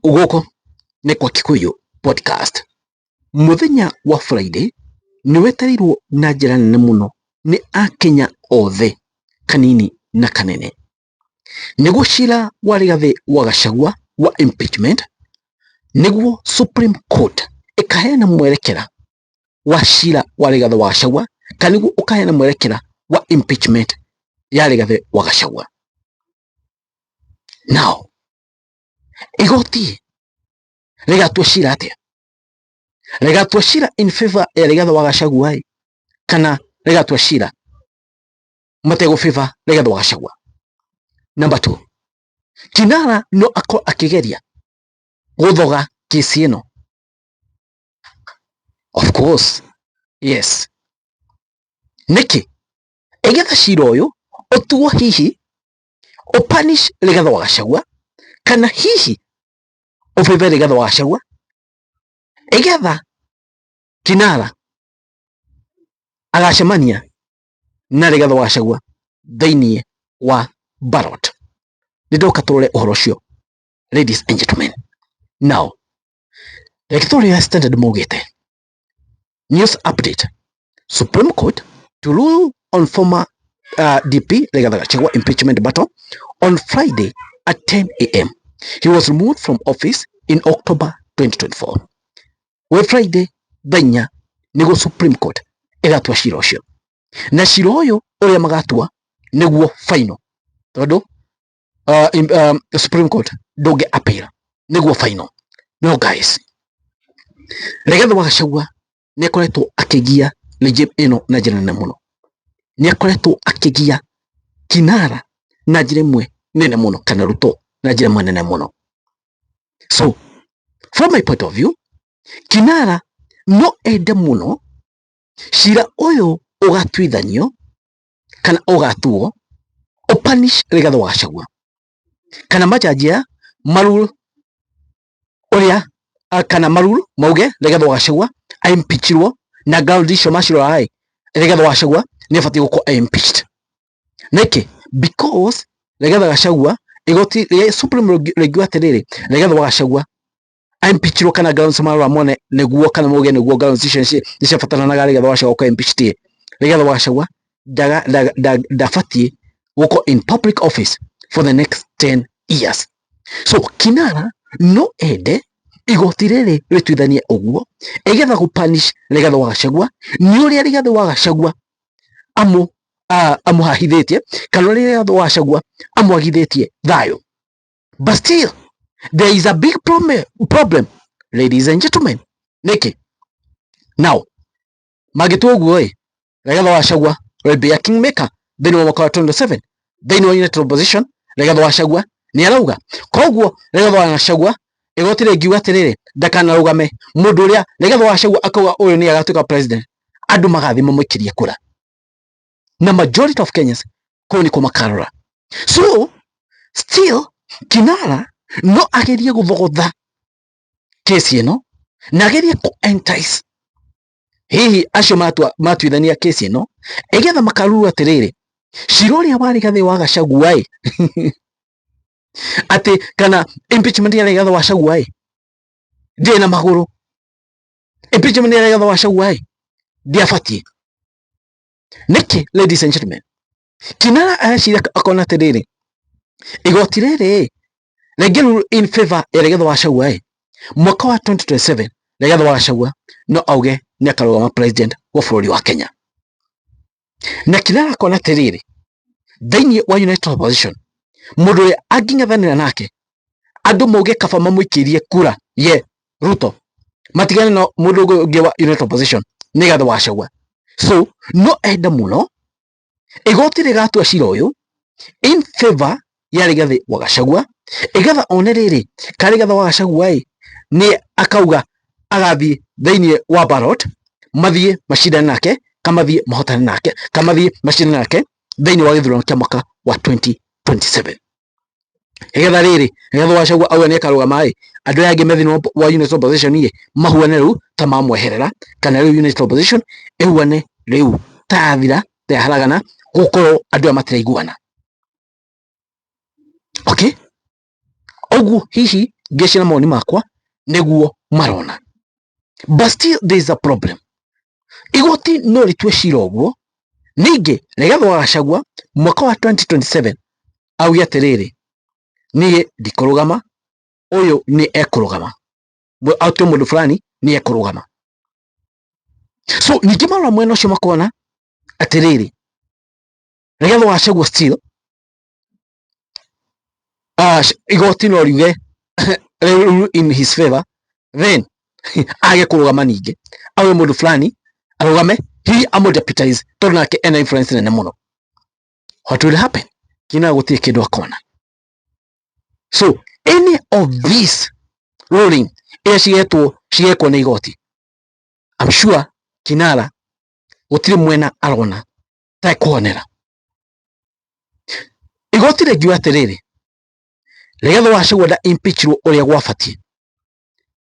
Ugoko ne kwa Kikuyu podcast. Muthenya wa Friday ni wetarirwo na njira nene muno ni Akenya othe kanini na kanene. Niguo cira wa Rigathi wa Gachagua wa impeachment niguo Supreme Court ikaheana mwerekera wa cira wa Rigathi wa Gachagua kana niguo ukaheana mwerekera wa impeachment ya Rigathi wa Gachagua. Now igoti rigatua cira atia? Rigatua cira in favor ya Rigathi wa Gachagua kana rigatua cira matego favor Rigathi wa Gachagua? Number 2, Kinara no akigeria guthoga kesi ino. Of course, yes. Niki egetha cira uyu utuo hihi upanish Rigathi wa Gachagua kana hihi ufavor Rigathi wa Gachagua egetha Kinara agacemania na Rigathi wa Gachagua thainie wa ballot. Nidoka turore uhoro ucio, ladies and gentlemen. Now, Victoria Standard Mogete news update. Supreme Court to rule on former DP Rigathi Gachagua impeachment battle on Friday at 10 a.m. He was removed from office in October 2024. We Friday thanya nigo Supreme Court igatua cira ucio. Na cira uyu uria magatua niguo final. Tondu the Supreme Court doge appeal niguo final. No guys, Rigathi wa Gachagua ni akoretwo akigia regime ino na njira nene muno. Ni akoretwo akigia Kinara na njira imwe nene muno kana Ruto na njira imwe nene muno. So from my point of view, Kinara no ende muno cira uyu ugatuithanio kana ugatuo upanish Rigathi wa Gachagua kana majajia marul uria kana marul mauge Rigathi wa Gachagua impeachirwo na groundisho mashiro ai Rigathi wa Gachagua ni abati guko impeached. Niki because Rigathi wa Gachagua igoti Supreme Regulatory Rigathi wa Gachagua impeachirwo kana grounds marwa mone niguo kana mauge niguo grounds decision nishafatana na Rigathi wa Gachagua ko impeached. Rigathi wa Gachagua dafati guko in public office for the next 10 years. So Kinara no ende igoti riri rituithanie uguo egetha gupanish Rigathi wa Gachagua ni uria Rigathi wa Gachagua amuhahithitie kana uria Rigathi wa Gachagua amwagithitie thayo. But still there is a big problem, ladies and gentlemen. Niki now magitu uguo Rigathi wa Gachagua will be a kingmaker then wa mwaka wa 27 then wa united opposition. Rigathi wa Gachagua ni arauga koguo Rigathi wa Gachagua igoti ringiuga atiriri ndakana rugame mundu uria Rigathi wa Gachagua akauga uyu ni agatuika president, andu magathi mamwikirie kura na majority of Kenyans ko ni kumakarora. So still Kinara no agerie guthogotha kesi ino na agerie ku entice hihi acio matuithania kesi ino egetha makaruru atiriri cira uria wa Rigathi wa Gachagua ati kana impeachment ya Rigathi wa Gachagua ndina maguru. Impeachment ya Rigathi wa Gachagua ndiafatie. Niki ladies and gentlemen, Kinara acira akona atiriri igoti riri regelu in favor ya Rigathi wa Gachagua mwaka wa 2027 Rigathi wa Gachagua no auge ni akarugama president wa bururi wa Kenya. Na Kinara akona atiriri thainie wa united opposition mundu uria ang'ethanira nake andu mauge kaba mamwikirie kura ye Ruto matigane no mundu ungi wa united opposition ni Rigathi wa Gachagua. So no enda muno igoti rigatua cira uyu in favor ya Rigathi wa Gachagua igatha oneriri ka Rigathi wa Gachagua ni akauga agathie thainie wa ballot mathie mashindane nake kamathie mahotane nake kamathie mashindane nake thainie wa githurano kia mwaka wa 2027. Egetha riri Rigathi wa Gachagua auga ni akarugama andu aya angi methino wa united opposition ye mahuane riu ta mamweherera kana riu united opposition ehuane riu tathira teharagana gukorwo andu aya matiraiguana. Okay, ogu hihi ngecira moni makwa niguo marona. But still there is a problem. Igoti no ritwe cira uguo ningi Rigathi wa Gachagua mwaka wa 2027 augia atiriri nie ndikurugama, uyu ni ekurugama, auto mundu fulani ni ekurugama. So ningi marora mwena ucio makona atiriri Rigathi wa Gachagua still igoti no riuge in his favor, then age kurugama ningi auye mundu fulani arugame hihi amudeputize tondu nake ena influence nene muno. What will happen? Kina gutie kindu akona. So any of these ruling cigekwo ni igoti, I'm sure Kinara gutiri mwena arona ta kuonera. Igoti rigiuga atiriri Rigathi wa Gachagua da impeachment uria gwabatie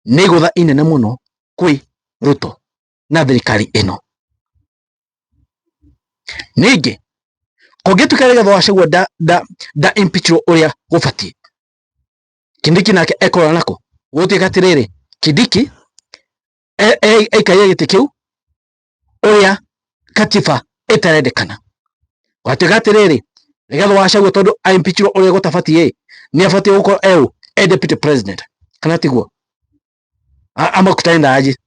ni gutha inene muno kwi Ruto na thirikari ino. Ningi kungituika Rigathi wa Gachagua da impeachment uria gubatie, Kindiki nake ekora nako gutuika atiriri Kindiki eikaia giti kiu uria katiba itarendekana. Gwatuika atiriri Rigathi wa Gachagua tondu impeachment uria gutabatie ni abatie gukorwo deputy president, kana tiguo ama kutaenda aje?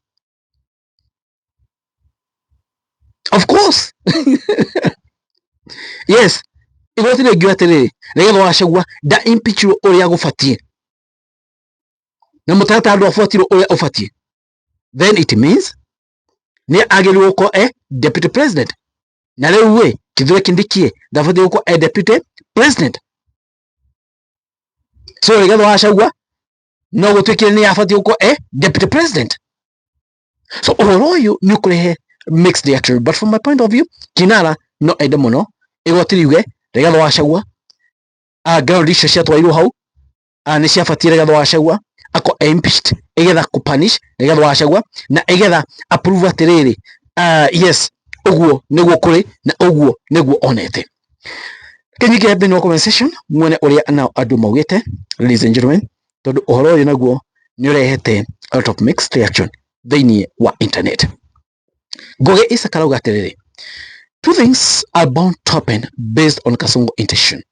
Of course. Yes, igoti rigiuga atiriri Rigathi wa Gachagua da impeachment uria gubatie na mutata andu afuatiro uria ubatie, then it means ni agirirwo gukorwo deputy president, na riu Kithure Kindiki ndabatie gukorwo deputy president. So Rigathi wa Gachagua no gutuikire ni abatie gukorwo deputy president. So uhoro uyu ni ukurehe mixed reaction, but from my point of view Kinara no ende muno igoti riuge Rigathi wa Gachagua ground icio ciatwairwo hau ni ciabatie Rigathi wa Gachagua ako impeached, igetha kupunish Rigathi wa Gachagua na igetha approve atiriri yes uguo niguo kuri na uguo niguo onete. Kinyike thini wa conversation mwene uria na andu maugite, ladies and gentlemen, tondu uhoro uyu naguo ni urehete a lot of mixed reaction thini wa internet. Goge Isa karauga atiriri, two things are bound to happen based on Kasongo intention.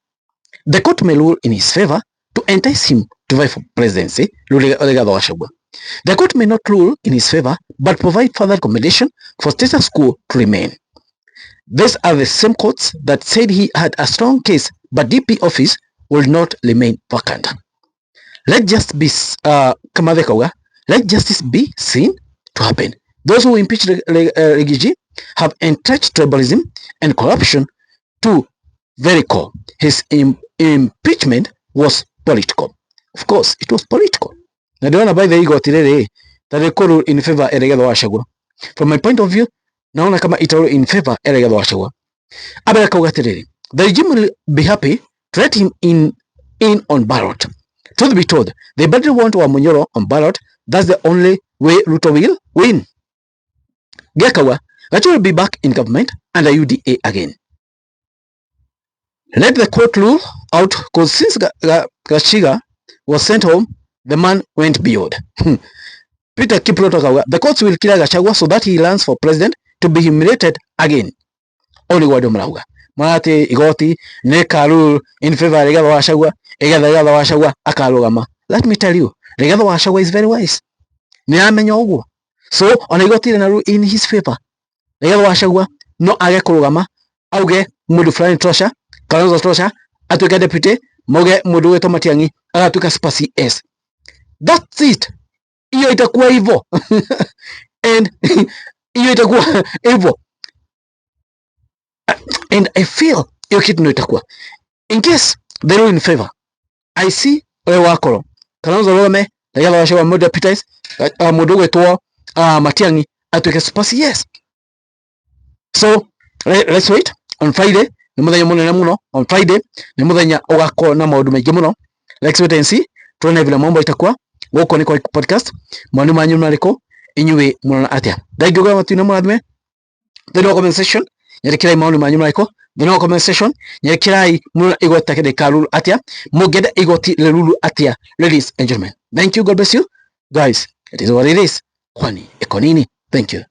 The court may rule in his favor to entice him to vie for presidency. The court may not rule in his favor but provide further accommodation for status quo to remain. These are the same courts that said he had a strong case but DP office will not remain vacant. Let justice be seen to happen. Those who impeached Rigiji have entrenched tribalism and corruption to very core. His impeachment was political. Of course, it was political. Na ndiona by the igoti riri tari kuru in favor ya Rigathi wa Gachagua. From my point of view, naona kama itaru in favor ya Rigathi wa Gachagua. Abera kauga atiriri, the regime will be happy to let him in on ballot. Truth be told, they badly want Wamunyoro on ballot. That's the only way Ruto will win. Gachagua will be back in government under UDA again. Let the court rule out, because since Gachagua was sent home, the man went beyond. Peter Kiproto, the courts will kill Gachagua so that he runs for president to be humiliated again. Only word mrauga. Marati igoti ne rule in favor of Rigathi wa Gachagua, Rigathi wa Gachagua akarugama. Let me tell you, Rigathi wa Gachagua is very wise. Ni amenya uguo. So on igoti na rule in his favor. Rigathi wa Gachagua no age kurugama auge mundu fulani tosha, Kalonzo tosha atuike deputy, moge mundu wetu Matiang'i agatuika spasi S. That's it. Iyo itakuwa hivyo. And iyo itakuwa hivyo. And I feel iyo kitu ndio itakuwa. In case they rule in favor, I see wewe wako Kalonzo Rome Rigathi wa Gachagua mundu deputy, mundu wetu Matiang'i atuike spasi yes. So let's wait on Friday. Ni muthenya munene muno on Friday, ni muthenya ugakorwo na maundu maingi muno. Let's wait and see tuone vile mambo itakuwa. Guko ni kwa podcast mwandu manyu mariko inyuwe munona atia ndaigiuga matuna mwathime thino comment section nyerekirai maundu manyu mariko thino comment section nyerekirai munona igota kede karuru atia mugede igoti leruru atia, ladies and gentlemen. Thank you, God bless you. Guys, it is what it is. Kwani iko nini? Thank you.